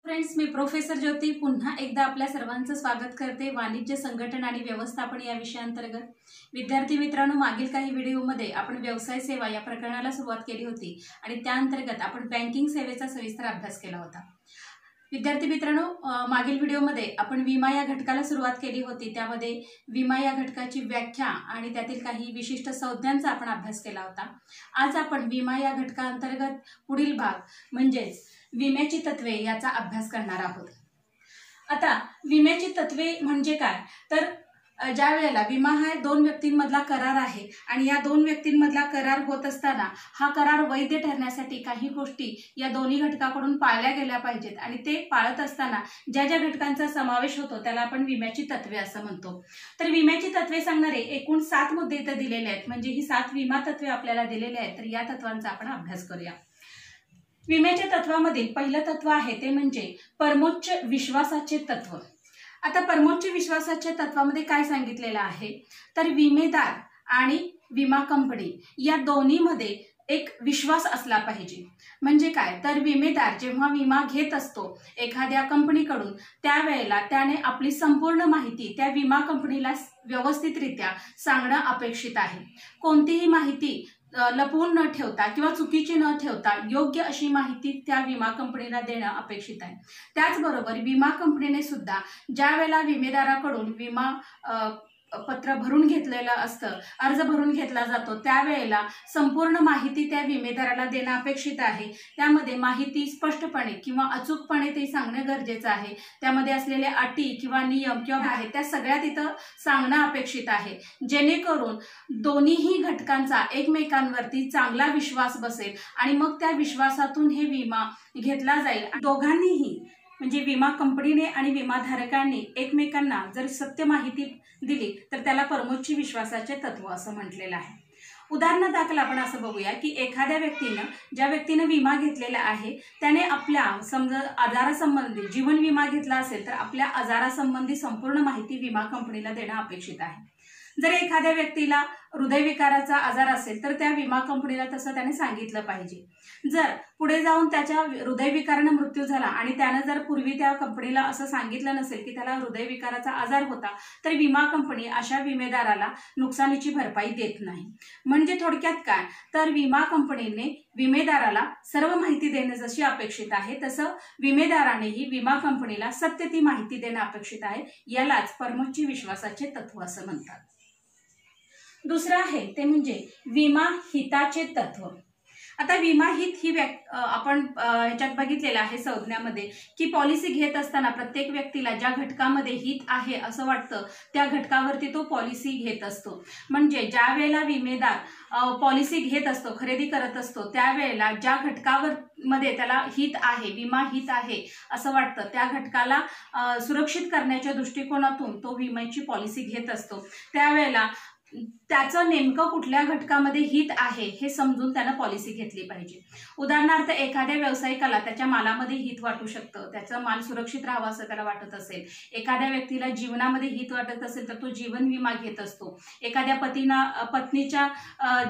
Friends, मी professor ज्योती पुन्हा एकदा आपल्या सर्वांचं स्वागत करते वाणिज्य संघटन आणि व्यवस्थापन या विषयांतर्गत। विद्यार्थी मित्रांनो, मागील काही व्हिडिओमध्ये आपण व्यवसाय सेवा या प्रकरणाला सुरुवात केली होती आणि त्या अंतर्गत आपण बँकिंग सेवेचा सविस्तर अभ्यास केला होता। विद्यार्थी मित्रांनो, मागील व्हिडिओमध्ये आपण विमा या घटकाला सुरुवात केली होती। त्यामध्ये विमा या घटकाची व्याख्या आणि त्यातील काही विशिष्ट संज्ञांचा आपण अभ्यास केला होता। आज आपण विमा या घटकांतर्गत पुढील भाग म्हणजेच विम्याची तत्वे याचा अभ्यास करणार आहोत। आता विम्याची तत्वे म्हणजे काय, तर ज्या वेळेला विमा हा दोन व्यक्तींमधला करार आहे आणि या दोन व्यक्तींमधला करार होत असताना हा करार वैध ठरण्यासाठी काही गोष्टी या दोन्ही घटकाकडून पाळल्या गेल्या पाहिजेत आणि ते पाळत असताना ज्या ज्या घटकांचा समावेश होतो त्याला आपण विम्याची तत्वे असं म्हणतो। तर विम्याची तत्वे सांगणारे एकूण 7 मुद्दे इथे दिलेले आहेत, म्हणजे ही 7 विमा तत्वे आपल्याला दिलेली आहेत। तर या तत्वांचा आपण अभ्यास करूया। विम्याच्या तत्वामधील पहिलं तत्व आहे ते म्हणजे परमोच्च विश्वासाचे तत्व। आता परमोच्च विश्वासाच्या तत्वामध्ये काय सांगितलेलं आहे, तर विमेदार आणि विमा कंपनी या दोन्हीमध्ये एक विश्वास असला पाहिजे। म्हणजे काय, तर विमेदार जेव्हा विमा घेत असतो एखाद्या कंपनीकडून त्यावेळेला त्याने आपली संपूर्ण माहिती त्या विमा कंपनीला व्यवस्थितरित्या सांगणं अपेक्षित आहे। कोणतीही माहिती लपवून न ठेवता किंवा चुकीची न ठेवता योग्य अशी माहिती त्या विमा कंपनीला देणं अपेक्षित आहे। त्याचबरोबर विमा कंपनीने सुद्धा ज्या वेळेला विमेदाराकडून विमा पत्र भरून घेतलेलं असतं, अर्ज भरून घेतला जातो, त्यावेळेला संपूर्ण माहिती त्या विमेदाराला देणं अपेक्षित आहे। त्यामध्ये माहिती स्पष्टपणे किंवा अचूकपणे ते सांगणं गरजेचं आहे। त्यामध्ये असलेले अटी किंवा नियम किंवा आहे त्या सगळ्या तिथं सांगणं अपेक्षित आहे, जेणेकरून दोन्हीही घटकांचा एकमेकांवरती चांगला विश्वास बसेल आणि मग त्या विश्वासातून हे विमा घेतला जाईल। दोघांनीही म्हणजे विमा कंपनीने आणि विमाधारकांनी एकमेकांना जर सत्य माहिती दिली तर त्याला परमोच्च विश्वासाचे तत्व असं म्हटलेलं आहे। उदाहरणादाखल आपण असं बघूया की एखाद्या व्यक्तीनं ज्या व्यक्तीनं विमा घेतलेला आहे त्याने आपल्या समजा आजारासंबंधी जीवन विमा घेतला असेल तर आपल्या आजारासंबंधी संपूर्ण माहिती विमा कंपनीला देणं अपेक्षित आहे। जर एखाद्या व्यक्तीला हृदयविकाराचा आजार असेल तर त्या विमा कंपनीला तसं त्याने सांगितलं पाहिजे। जर पुढे जाऊन त्याच्या हृदयविकाराने मृत्यू झाला आणि त्याने जर पूर्वी त्या कंपनीला असं सांगितलं नसेल की त्याला हृदयविकाराचा आजार होता तर विमा कंपनी अशा विमेदाराला नुकसानीची भरपाई देत नाही। म्हणजे थोडक्यात काय, तर विमा कंपनीने विमेदाराला सर्व माहिती देणे जशी अपेक्षित आहे तसं विमेदारानेही विमा कंपनीला सत्य ती माहिती देणं अपेक्षित आहे। यालाच परमोच्च विश्वासाचे तत्व असं म्हणतात। दुसरं आहे ते म्हणजे विमा हिताचे तत्व। आता विमा हित ही आपण ह्याच्यात बघितलेलं आहे संज्ञामध्ये की पॉलिसी घेत असताना प्रत्येक व्यक्तीला ज्या घटकामध्ये हित आहे असं वाटतं त्या घटकावरती तो पॉलिसी घेत असतो। म्हणजे ज्या वेळेला विमेदार पॉलिसी घेत असतो, खरेदी करत असतो, त्यावेळेला ज्या घटकावर मध्ये त्याला हित आहे, विमा हित आहे असं वाटतं त्या घटकाला सुरक्षित करण्याच्या दृष्टिकोनातून तो विम्याची पॉलिसी घेत असतो। त्यावेळेला त्याचं नेमकं कुठल्या घटकामध्ये हित आहे हे समजून त्यानं पॉलिसी घेतली पाहिजे। उदाहरणार्थ एखाद्या व्यावसायिकाला त्याच्या मालामध्ये हित वाटू शकतं, त्याचा माल सुरक्षित राहावा असं त्याला वाटत असेल। एखाद्या व्यक्तीला जीवनामध्ये हित वाटत असेल तर तो जीवन विमा घेत असतो। एखाद्या पत्नीच्या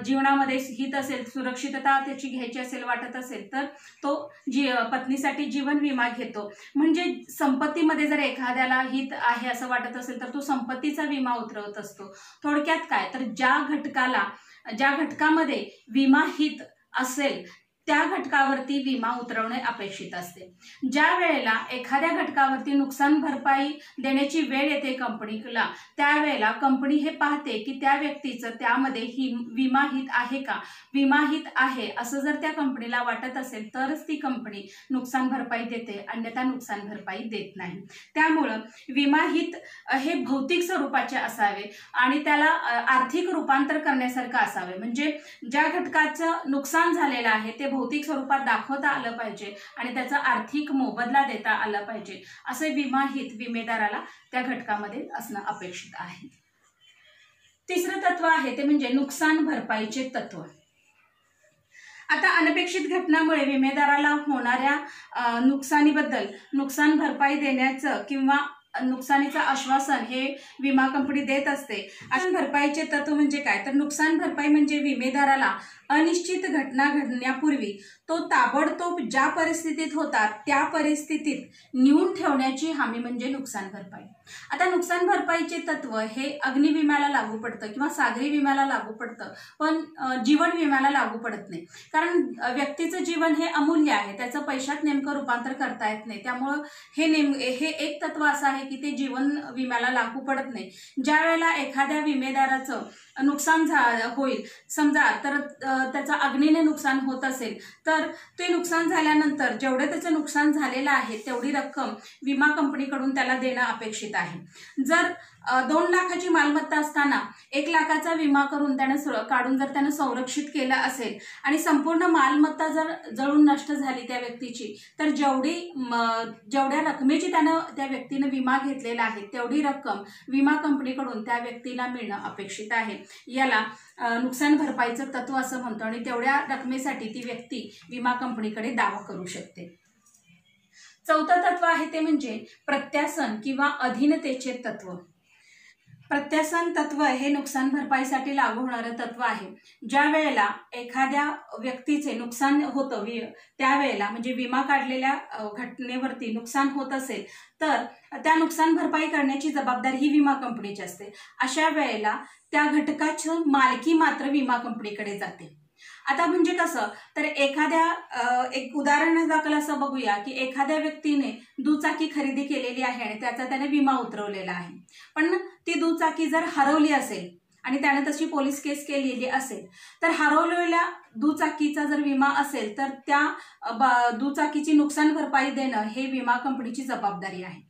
जीवनामध्ये हित असेल, सुरक्षितता त्याची घ्यायची असेल वाटत असेल तर तो पत्नीसाठी जीवन विमा घेतो। म्हणजे संपत्तीमध्ये जर एखाद्याला हित आहे असं वाटत असेल तर तो संपत्तीचा विमा उतरवत असतो। थोडक्यात काय, तर ज्या घटकामध्ये विमा हित असेल त्या घटकावरती विमा उतरवणे अपेक्षित असते। ज्या वेळेला एखाद्या घटकावरती नुकसान भरपाई देण्याची वेळ येते कंपनीला, त्यावेळेला कंपनी हे पाहते की त्या व्यक्तीचं त्यामध्ये विमा हित आहे का। विमा हित आहे असं जर त्या कंपनीला वाटत असेल तरच ती कंपनी नुकसान भरपाई देते, अन्यथा नुकसान भरपाई देत नाही। त्यामुळं विमा हित हे भौतिक स्वरूपाचे असावे आणि त्याला आर्थिक रूपांतर करण्यासारखं असावे। म्हणजे ज्या घटकाचं नुकसान झालेलं आहे ते भौतिक स्वरूपात दाखवता आलं पाहिजे आणि त्याचा आर्थिक मोबदला देता आला पाहिजे। असे विमा हित विमेदाराला त्या घटकामध्ये असणं अपेक्षित आहे। तिसरं तत्व आहे ते म्हणजे नुकसान भरपाईचे तत्व। आता अनपेक्षित घटनामुळे विमेदाराला होणाऱ्या नुकसानीबद्दल नुकसान भरपाई देण्याचं किंवा नुकसानीचं आश्वासन हे विमा कंपनी देत असते। नुकसान भरपाईचे तत्व म्हणजे काय, तर नुकसान भरपाई म्हणजे विमेदाराला अनिश्चित घटना घडण्यापूर्वी तो ताबडतोब ज्या परिस्थितीत होता त्या परिस्थितीत नेऊन ठेवण्याची हमी म्हणजे नुकसान भरपाई। आता नुकसान भरपाईचे तत्व हे अग्नि विम्याला लागू पडतं किंवा सागरी विम्याला लागू पडतं, पण जीवन विम्याला लागू पडत नाही, कारण व्यक्तीचं जीवन हे अमूल्य आहे, त्याचं पैशात नेमकं रूपांतर करता येत नाही। त्यामुळं हे एक तत्व असं आहे की ते जीवन विम्याला लागू पडत नाही। ज्या वेळेला एखाद्या विमेदाराचं नुकसान होईल, समजा तर त्याचं अग्नीने नुकसान होत असेल, तर ते नुकसान झाल्यानंतर जेवढे त्याचं नुकसान झालेलं आहे तेवढी रक्कम विमा कंपनीकडून त्याला देणं अपेक्षित आहे। जर 2 लाखाची मालमत्ता असताना 1 लाखाचा विमा करून काढून जर त्यानं संरक्षित केलं असेल आणि संपूर्ण मालमत्ता जर जळून नष्ट झाली त्या व्यक्तीची, तर जेवढ्या रकमेची त्या व्यक्तीनं विमा घेतलेला आहे तेवढी रक्कम विमा कंपनीकडून त्या व्यक्तीला मिळणं अपेक्षित आहे। याला नुकसान भरपाईचं तत्व असं म्हणतो आणि तेवढ्या रकमेसाठी ती व्यक्ती विमा कंपनीकडे दावा करू शकते। चौथं तत्व आहे ते म्हणजे प्रत्यासन किंवा अधीनतेचे तत्व। प्रत्यासन तत्व हे नुकसान भरपाईसाठी लागू होणारं तत्व आहे। ज्या वेळेला एखाद्या व्यक्तीचे नुकसान होतं त्यावेळेला म्हणजे विमा काढलेल्या घटनेवरती नुकसान होत असेल, तर त्या नुकसान भरपाई करण्याची जबाबदारी ही विमा कंपनीची असते। अशा वेळेला त्या घटकाची मालकी मात्र विमा कंपनीकडे जाते। आता म्हणजे कसं, तर एक उदाहरण दाखल असं बघूया की एखाद्या व्यक्तीने दुचाकी खरेदी केलेली आहे आणि त्याचा त्याने विमा उतरवलेला आहे, पण ती दुचाकी जर हरवली असेल आणि त्याने तशी पोलीस केस केलेली असेल, तर हरवलेल्या दुचाकीचा जर विमा असेल तर त्या दुचाकीची नुकसान भरपाई देणं हे विमा कंपनीची जबाबदारी आहे।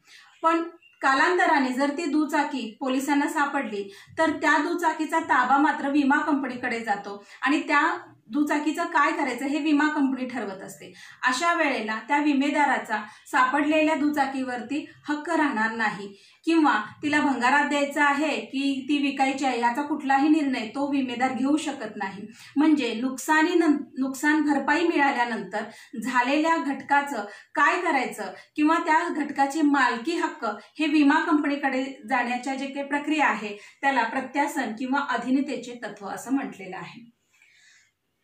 पण कालांतराने जर ती दुचाकी पोलिसांना सापडली तर त्या दुचाकीचा ताबा मात्र विमा कंपनीकडे जातो आणि त्या दुचाकीचं काय करायचं हे विमा कंपनी ठरवत असते। अशा वेळेला त्या विमेदाराचा सापडलेल्या दुचाकीवरती हक्क राहणार नाही किंवा तिला भंगारात द्यायचं आहे की ती विकायची आहे याचा कुठलाही निर्णय तो विमेदार घेऊ शकत नाही। म्हणजे नुकसान भरपाई मिळाल्यानंतर झालेल्या घटकाचं काय करायचं किंवा त्या घटकाची मालकी हक्क हे विमा कंपनीकडे जाण्याच्या जे काही प्रक्रिया आहे त्याला प्रत्यासन किंवा अधीनतेचे तत्व असं म्हटलेलं आहे।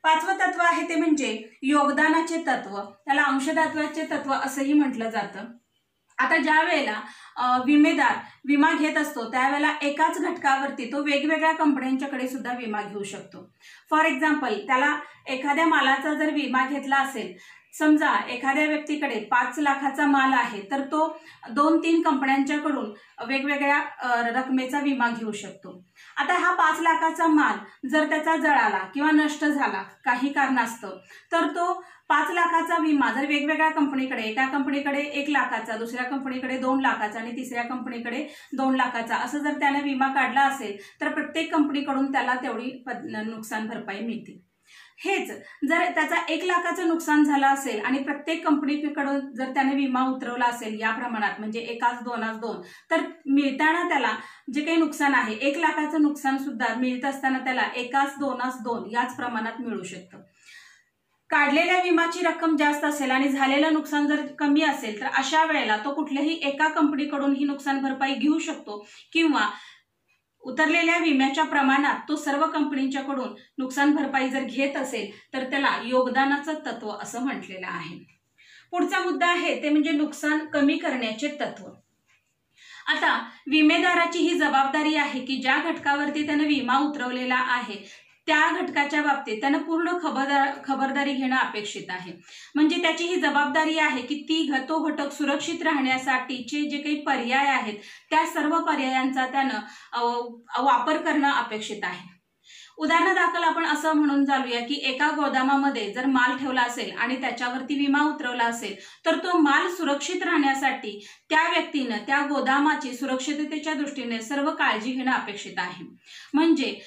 5वं तत्व आहे ते म्हणजे योगदानाचे तत्व, त्याला अंशदात्वाचे तत्व असंही म्हटलं जातं। आता ज्या वेळेला विमेदार विमा घेत असतो त्यावेळेला एकाच घटकावरती तो वेगवेगळ्या कंपन्यांच्याकडे सुद्धा विमा घेऊ शकतो। फॉर एक्झाम्पल, त्याला एखाद्या मालाचा जर विमा घेतला असेल, समजा एखाद्या व्यक्तीकडे 5 लाखाचा माल आहे, तर तो 2-3 कंपन्यांच्याकडून वेगवेगळ्या रकमेचा विमा घेऊ शकतो। आता हा 5 लाखाचा माल जर त्याचा जळाला किंवा नष्ट झाला काही कारणास्तव, तर तो 5 लाखाचा विमा जर वेगवेगळ्या कंपनीकडे, एका कंपनीकडे 1 लाखाचा, दुसऱ्या कंपनीकडे 2 लाखाचा आणि तिसऱ्या कंपनीकडे 2 लाखाचा असं जर त्याने विमा काढला असेल, तर प्रत्येक कंपनीकडून त्याला तेवढी नुकसान भरपाई मिळते। हेच जर त्याचा 1 लाखाचं नुकसान झालं असेल आणि प्रत्येक कंपनीकडून जर त्याने विमा उतरवला असेल या प्रमाणात, म्हणजे 1:2:2, तर मिळताना त्याला जे काही नुकसान आहे 1 लाखाचं नुकसान सुद्धा मिळत असताना त्याला 1:2:2 याच प्रमाणात मिळू शकतं। काढलेल्या विमाची रक्कम जास्त असेल आणि झालेलं नुकसान जर कमी असेल, तर अशा वेळेला तो कुठल्याही एका कंपनीकडून ही नुकसान भरपाई घेऊ शकतो किंवा उतरलेल्या विम्याच्या प्रमाणात तो सर्व कंपनींच्याकडून नुकसान भरपाई जर घेत असेल तर त्याला योगदानाचं तत्व असं म्हटलेलं आहे। पुढचा मुद्दा आहे ते म्हणजे नुकसान कमी करण्याचे तत्व। आता विमेदाराची ही जबाबदारी आहे की ज्या घटकावरती त्याने विमा उतरवलेला आहे त्या घटकाच्या बाबतीत त्यानं पूर्ण खबरदारी घेणं अपेक्षित आहे। म्हणजे त्याची ही जबाबदारी आहे की तो घटक सुरक्षित राहण्यासाठीचे जे काही पर्याय आहेत त्या सर्व पर्यायांचा त्यानं वापर करणं अपेक्षित आहे। उदाहरणादाखल आपण असं म्हणून चालूया की एका गोदामामध्ये जर माल ठेवला असेल आणि त्याच्यावरती विमा उतरवला असेल, तर तो माल सुरक्षित राहण्यासाठी त्या व्यक्तीनं त्या गोदामाची सुरक्षिततेच्या दृष्टीने सर्व काळजी घेणं अपेक्षित आहे। म्हणजे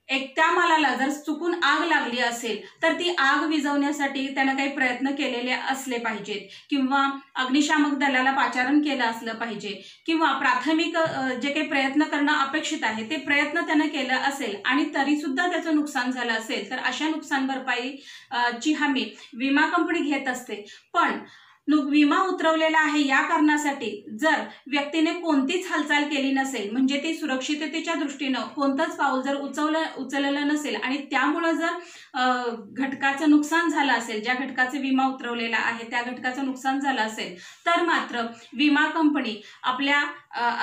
त्या मालाला जर चुकून आग लागली असेल तर ती आग विझवण्यासाठी त्यानं काही प्रयत्न केलेले असले पाहिजेत किंवा अग्निशामक दलाला पाचारण केलं असलं पाहिजे किंवा प्राथमिक जे काही प्रयत्न करणं अपेक्षित आहे ते प्रयत्न त्यानं केलं असेल आणि तरी सुद्धा त्याचं नुकसान झालं असेल, तर अशा नुकसान भरपाईची हमी विमा कंपनी घेत असते। पण विमा उतरवलेला आहे या कारणासाठी जर व्यक्तीने कोणतीच हालचाल केली नसेल, म्हणजे ती सुरक्षिततेच्या दृष्टीनं कोणतंच पाऊल जर उचललेलं नसेल आणि त्यामुळे जर घटकाचं नुकसान झालं असेल, ज्या घटकाचा विमा उतरवलेला आहे त्या घटकाचं नुकसान झालं असेल, तर मात्र विमा कंपनी आपल्या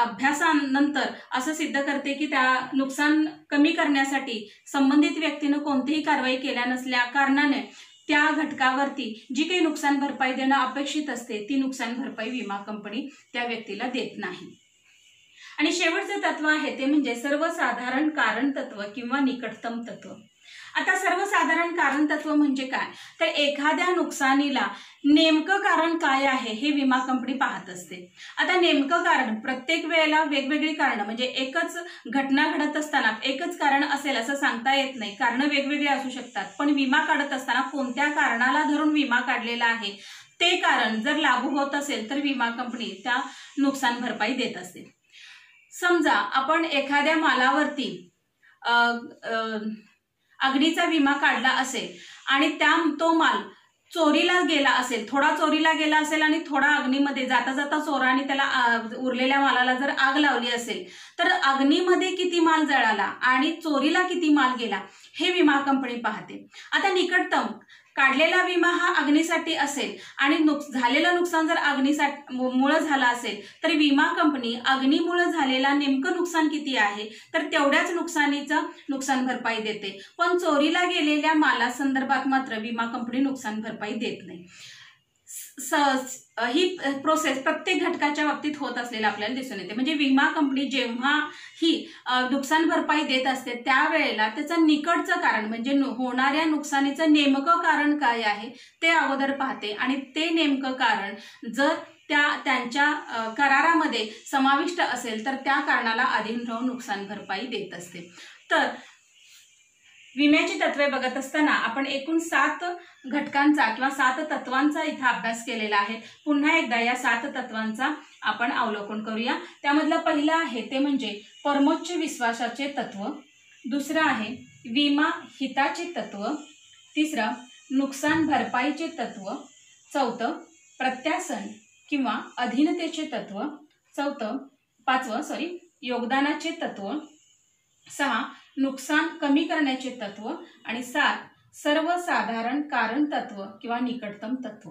अभ्यासानंतर असं सिद्ध करते की त्या नुकसान कमी करण्यासाठी संबंधित व्यक्तीनं कोणतीही कारवाई केल्या नसल्या कारणाने त्या घटकावरती जी काही नुकसान भरपाई देणं अपेक्षित असते ती नुकसान भरपाई विमा कंपनी त्या व्यक्तीला देत नाही। आणि शेवटचं तत्व आहे ते म्हणजे सर्वसाधारण कारण तत्व किंवा निकटतम तत्व। आता सर्वसाधारण कारण तत्व म्हणजे काय, तर एखाद्या नुकसानीला नेमकं कारण काय आहे हे विमा कंपनी पाहत असते। आता नेमकं कारण प्रत्येक वेळेला वेगवेगळी कारण, म्हणजे एकच घटना घडत असताना एकच कारण असेल असं सांगता येत नाही, कारण वेगवेगळे असू शकतात। पण विमा काढत असताना कोणत्या कारणाला धरून विमा काढलेला आहे ते कारण जर लागू होत असेल तर विमा कंपनी त्या नुकसान भरपाई देत असते। समजा आपण एखाद्या मालावरती अग्नीचा विमा काढला असेल आणि तो माल चोरीला गेला असेल, थोडा चोरीला गेला असेल आणि थोडा अग्नीमध्ये जाता जाता चोराने त्याला उरलेल्या मालाला जर आग लावली असेल, तर अग्नीमध्ये किती माल जळाला आणि चोरीला किती माल गेला हे विमा कंपनी पाहते। आता निकटतम काढलेला विमा हा अग्नीसाठी असेल आणि झालेलं नुकसान जर अग्नीमुळे झालं असेल तर विमा कंपनी अग्नीमुळे झालेला नेमकं नुकसान किती आहे तर तेवढ्याच नुकसानीचं नुकसान भरपाई देते। पण चोरीला गेलेल्या माला संदर्भात मात्र विमा कंपनी नुकसान भरपाई देत नाही। ही प्रोसेस प्रत्येक घटकाच्या बाबतीत होत असलेला आपल्याला दिसून येते। म्हणजे विमा कंपनी जेव्हा ही नुकसान भरपाई देत असते त्यावेळेला त्याचं निकटचं कारण म्हणजे होणाऱ्या नुकसानीचं नेमकं कारण काय आहे ते अगोदर पाहते आणि ते नेमकं कारण जर त्यांच्या करारामध्ये समाविष्ट असेल तर त्या कारणाला अधीन राहून नुकसान भरपाई देत असते। तर विम्याची तत्वे बघत असताना आपण एकूण 7 घटकांचा किंवा 7 तत्वांचा इथं अभ्यास केलेला आहे। पुन्हा एकदा या 7 तत्वांचा आपण अवलोकन करूया। त्यामधलं पहिलं आहे ते म्हणजे परमोच्च विश्वासाचे तत्व, दुसरं आहे विमा हिताचे तत्व, तिसरं नुकसान भरपाईचे तत्व, चौथं प्रत्यासन किंवा अधीनतेचे तत्व, पाचवं योगदानाचे तत्व, 6 नुकसान कमी करण्याचे तत्व आणि 7 सर्वसाधारण कारण तत्व किंवा निकटतम तत्व।